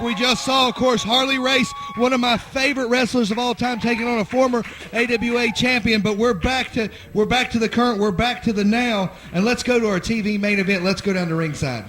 We just saw, of course, Harley Race, one of my favorite wrestlers of all time, taking on a former AWA champion. But we're back to the current, we're back to the now, and let's go to our TV main event. Let's go down to ringside.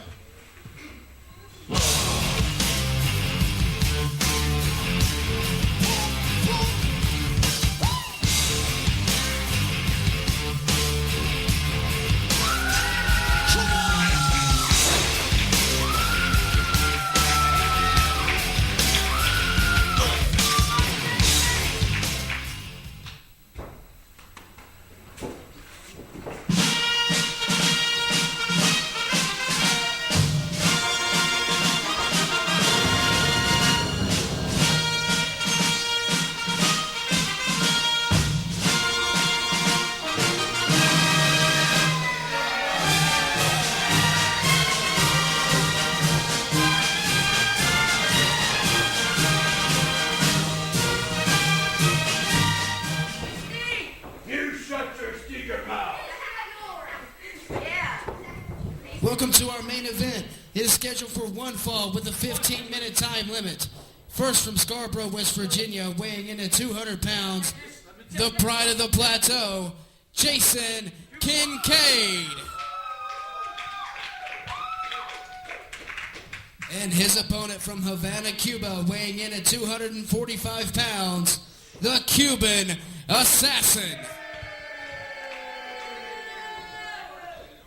Welcome to our main event. It is scheduled for one fall with a 15-minute time limit. First from Scarborough, West Virginia, weighing in at 200 pounds, the pride of the plateau, Jason Kincaid. And his opponent from Havana, Cuba, weighing in at 245 pounds, the Cuban Assassin.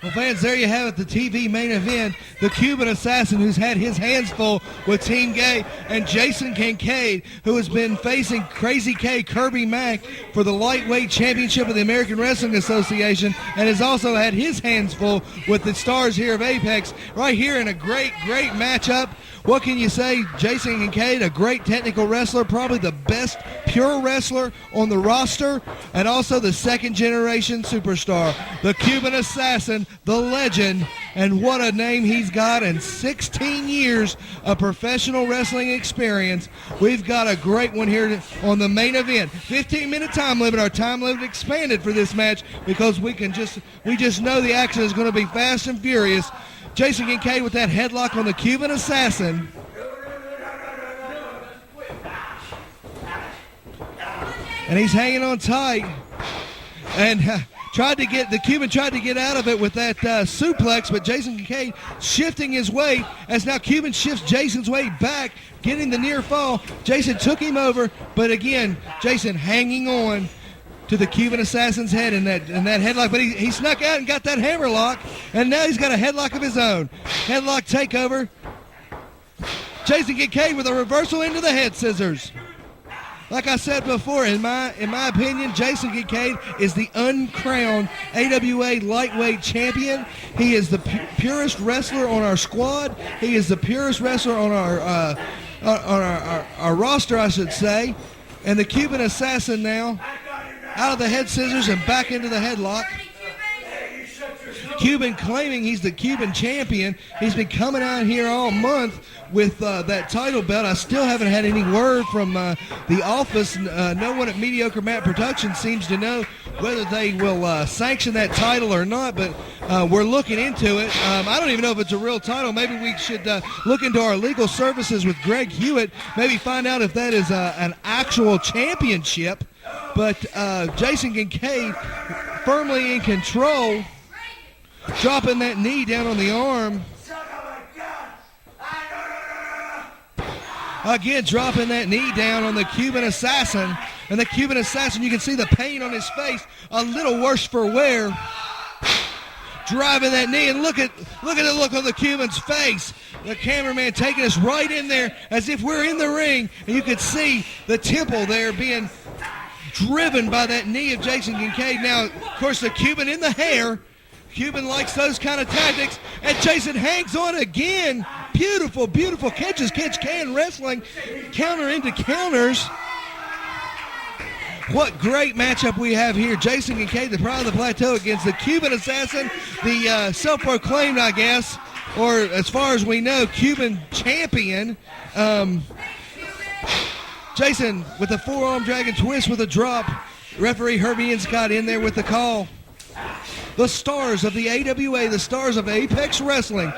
Well, fans, there you have it, the TV main event. The Cuban Assassin, who's had his hands full with Team Gay, and Jason Kincaid, who has been facing Crazy K Kirby Mack for the lightweight championship of the American Wrestling Association, and has also had his hands full with the stars here of Apex, right here in a great matchup. What can you say? Jason Kincaid, a great technical wrestler, probably the best pure wrestler on the roster, and also the second-generation superstar. The Cuban Assassin, the legend, and what a name he's got, and 16 years of professional wrestling experience. We've got a great one here on the main event. 15-minute time limit. Our time limit expanded for this match because we just know the action is going to be fast and furious. Jason Kincaid with that headlock on the Cuban Assassin. And he's hanging on tight. And the Cuban tried to get out of it with that suplex, but Jason Kincaid shifting his weight as now Cuban shifts Jason's weight back, getting the near fall. Jason took him over, but again, Jason hanging on to the Cuban Assassin's head in that headlock, but he snuck out and got that hammerlock, and now he's got a headlock of his own. Headlock takeover. Jason Kincaid with a reversal into the head scissors. Like I said before, in my opinion, Jason Kincaid is the uncrowned AWA lightweight champion. He is the purest wrestler on our squad. He is the purest wrestler on our roster, I should say. And the Cuban Assassin now out of the head scissors and back into the headlock. Cuban claiming he's the Cuban champion. He's been coming out here all month with that title belt. I still haven't had any word from the office. No one at Mediocre Matt Productions seems to know whether they will sanction that title or not, but we're looking into it. I don't even know if it's a real title. Maybe we should look into our legal services with Greg Hewitt, maybe find out if that is an actual championship. But Jason Kincaid firmly in control, dropping that knee down on the arm. Again, dropping that knee down on the Cuban Assassin. And the Cuban Assassin, you can see the pain on his face, a little worse for wear. Driving that knee, and look at the look on the Cuban's face. The cameraman taking us right in there as if we're in the ring. And you could see the temple there being driven by that knee of Jason Kincaid. Now, of course, the Cuban in the hair. Cuban likes those kind of tactics, and Jason hangs on again. Beautiful, beautiful catches, catch-can wrestling, counter into counters. What great matchup we have here. Jason Kincaid, the pride of the plateau, against the Cuban Assassin, the self-proclaimed, I guess, or as far as we know, Cuban champion. Jason with a forearm dragon twist with a drop. Referee Herbie Scott in there with the call. The stars of the AWA, the stars of Apex Wrestling.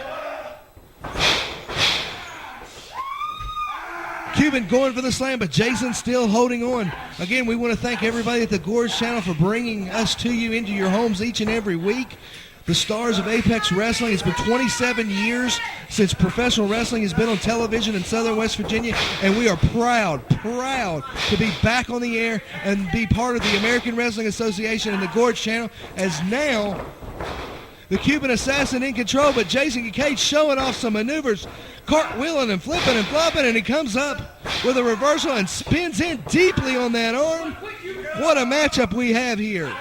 Cuban going for the slam, but Jason still holding on. Again, we want to thank everybody at the Gorge Channel for bringing us to you into your homes each and every week. The stars of Apex Wrestling. It's been 27 years since professional wrestling has been on television in Southern West Virginia, and we are proud to be back on the air and be part of the American Wrestling Association and the Gorge Channel, as now the Cuban Assassin in control, but Jason Kincaid showing off some maneuvers, cartwheeling and flipping and flopping, and he comes up with a reversal and spins in deeply on that arm. What a matchup we have here.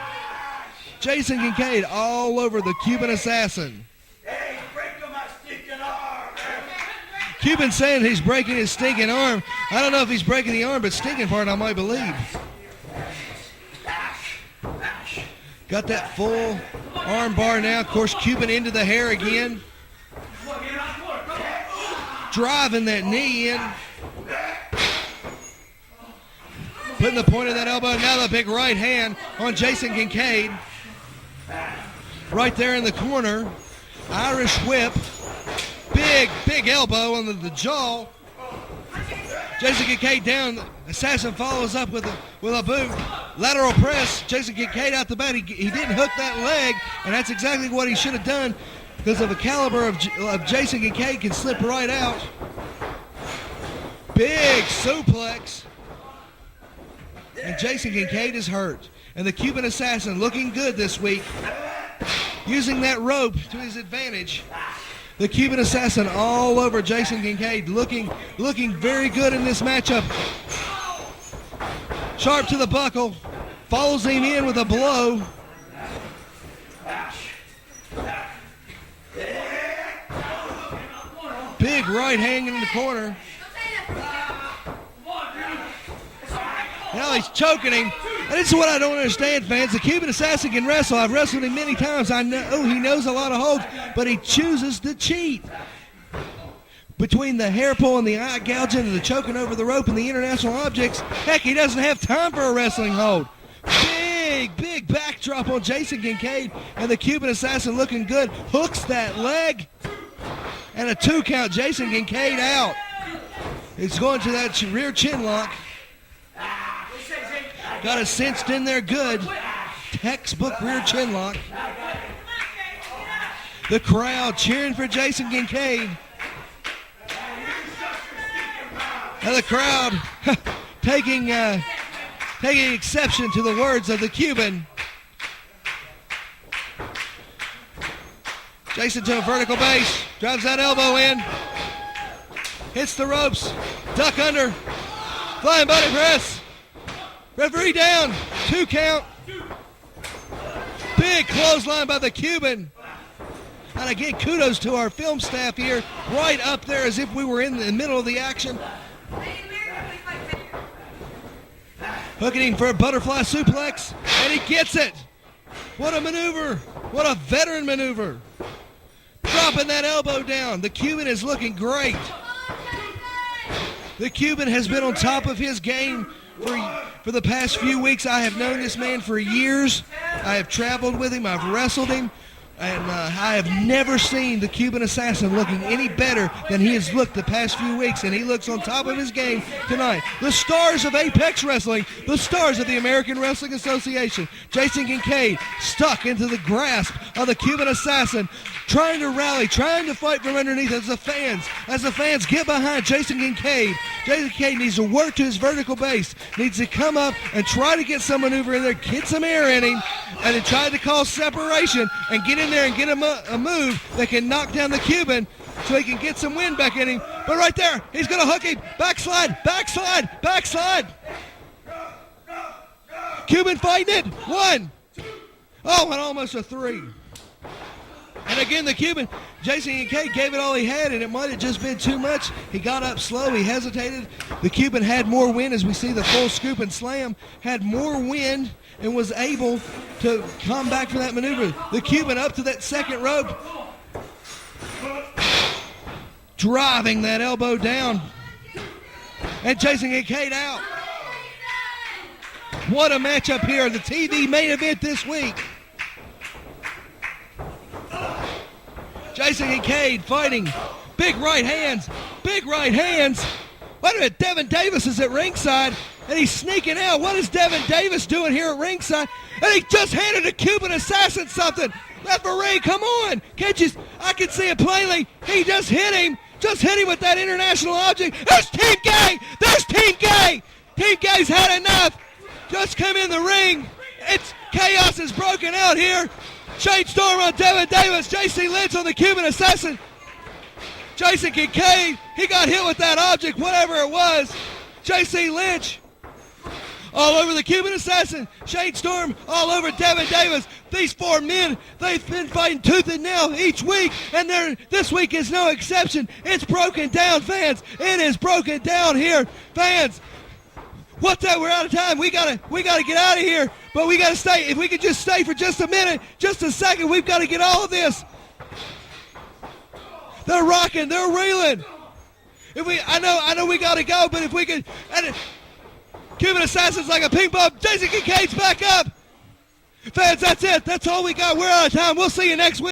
Jason Kincaid all over the Cuban Assassin. Hey, breaking my stinking arm. Cuban saying he's breaking his stinking arm. I don't know if he's breaking the arm, but stinking part I might believe. Got that full arm bar now. Of course, Cuban into the hair again. Driving that knee in. Putting the point of that elbow. Now the big right hand on Jason Kincaid. Right there in the corner. Irish whip. Big elbow on the jaw. Jason Kincaid down. Assassin follows up with a boot. Lateral press. Jason Kincaid out the bat. He didn't hook that leg, and that's exactly what he should have done, because of the caliber of Jason Kincaid can slip right out. Big suplex. And Jason Kincaid is hurt. And the Cuban Assassin looking good this week, using that rope to his advantage. The Cuban Assassin all over Jason Kincaid, looking very good in this matchup. Sharp to the buckle, follows him in with a blow. Big right hand in the corner. Now he's choking him. And this is what I don't understand, fans. The Cuban Assassin can wrestle. I've wrestled him many times. I know he knows a lot of holds, but he chooses to cheat. Between the hair pull and the eye gouging and the choking over the rope and the international objects, heck, he doesn't have time for a wrestling hold. Big backdrop on Jason Kincaid, and the Cuban Assassin looking good. Hooks that leg, and a 2 count. Jason Kincaid out. He's going to that rear chin lock. Got it cinched in there good. Textbook rear chin lock. The crowd cheering for Jason Kincaid. And the crowd taking exception to the words of the Cuban. Jason to a vertical base. Drives that elbow in. Hits the ropes. Duck under. Flying body press. Referee down. 2 count. Big clothesline by the Cuban. And again, kudos to our film staff here. Right up there as if we were in the middle of the action. Hooking him for a butterfly suplex. And he gets it. What a maneuver. What a veteran maneuver. Dropping that elbow down. The Cuban is looking great. The Cuban has been on top of his game for the past few weeks. I have known this man for years. I have traveled with him. I've wrestled him. And I have never seen the Cuban Assassin looking any better than he has looked the past few weeks, and he looks on top of his game tonight. The stars of Apex Wrestling, the stars of the American Wrestling Association, Jason Kincaid stuck into the grasp of the Cuban Assassin, trying to rally, trying to fight from underneath as the fans get behind Jason Kincaid. Jason Kincaid needs to work to his vertical base, needs to come up and try to get some maneuver in there, get some air in him, and then try to cause separation and get in there and get a move that can knock down the Cuban so he can get some wind back in him. But right there, he's going to hook him. Backslide. Cuban fighting it. 1. Oh, and almost a 3. And again, the Cuban, Jason Kincaid gave it all he had, and it might have just been too much. He got up slow. He hesitated. The Cuban had more wind, as we see the full scoop and slam, had more wind and was able to come back from that maneuver. The Cuban up to that second rope, driving that elbow down. And Jason Kincaid out. What a matchup here, the TV main event this week. Jason Kincaid fighting. Big right hands. Wait a minute, Devin Davis is at ringside, and he's sneaking out. What is Devin Davis doing here at ringside? And he just handed a Cuban assassin something. Referee, come on. Can't you? I can see it plainly. He just hit him. Just hit him with that international object. There's Team Gay. There's Team Gay. Team Gay's had enough. Just come in the ring. It's chaos is broken out here. Shane Storm on Devin Davis. JC Lynch on the Cuban assassin. Jason Kincaid, he got hit with that object, whatever it was. JC Lynch all over the Cuban assassin. Shane Storm all over Devin Davis. These four men, they've been fighting tooth and nail each week, and this week is no exception. It's broken down, fans. It is broken down here, fans. What's that? We're out of time. We gotta get out of here. But we gotta stay. If we could just stay for just a minute, just a second, we've got to get all of this. They're rocking. They're reeling. I know we gotta go. But if we could, Cuban Assassin's like a ping pong. Jason Kincaid's back up. Fans, that's it. That's all we got. We're out of time. We'll see you next week.